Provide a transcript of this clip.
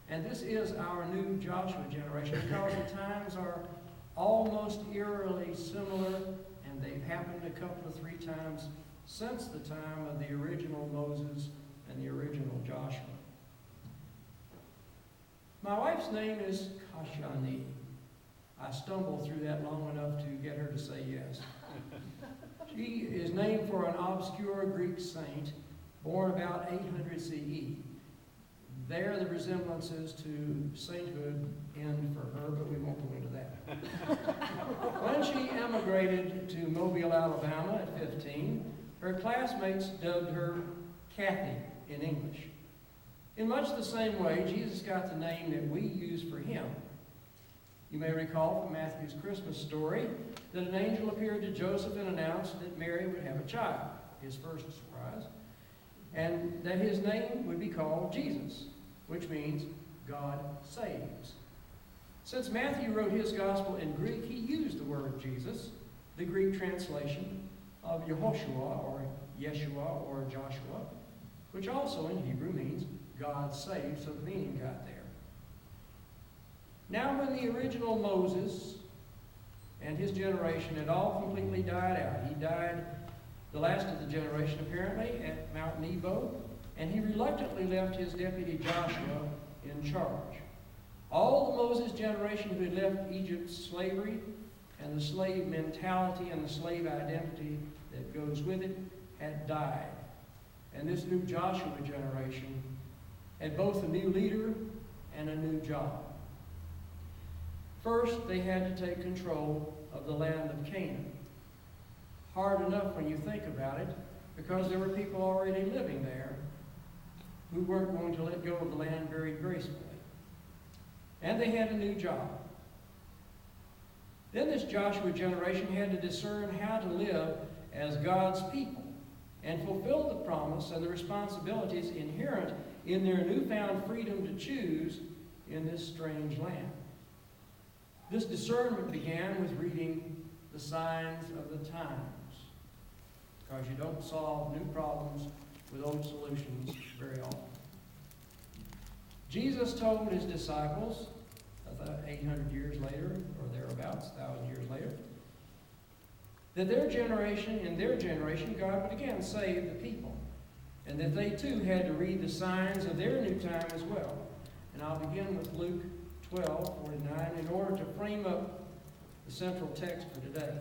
And this is our new Joshua generation because the times are almost eerily similar, and they've happened a couple of 3 times since the time of the original Moses and the original Joshua. My wife's name is Kashani. I stumbled through that long enough to get her to say yes. She is named for an obscure Greek saint born about 800 CE. There the resemblances to sainthood end for her, but we won't go into that. When she emigrated to Mobile, Alabama at 15, her classmates dubbed her Kathy in English. In much the same way, Jesus got the name that we use for him. You may recall from Matthew's Christmas story that an angel appeared to Joseph and announced that Mary would have a child, his first surprise, and that his name would be called Jesus, which means God saves. Since Matthew wrote his gospel in Greek, he used the word Jesus, the Greek translation of Yehoshua or Yeshua or Joshua, which also in Hebrew means God saves, so the meaning got there. Now when the original Moses and his generation had all completely died out, he died, the last of the generation apparently, at Mount Nebo, and he reluctantly left his deputy Joshua in charge. All the Moses generation who had left Egypt's slavery and the slave mentality and the slave identity that goes with it had died. And this new Joshua generation had both a new leader and a new job. First, they had to take control of the land of Canaan. Hard enough when you think about it, because there were people already living there who weren't going to let go of the land very gracefully. And they had a new job. Then this Joshua generation had to discern how to live as God's people and fulfill the promise and the responsibilities inherent in their newfound freedom to choose in this strange land. This discernment began with reading the signs of the times, because you don't solve new problems with old solutions very often. Jesus told his disciples, 800 years later, or thereabouts, 1,000 years later, that in their generation, God would again save the people, and that they too had to read the signs of their new time as well. And I'll begin with Luke 12:49 in order to frame up the central text for today.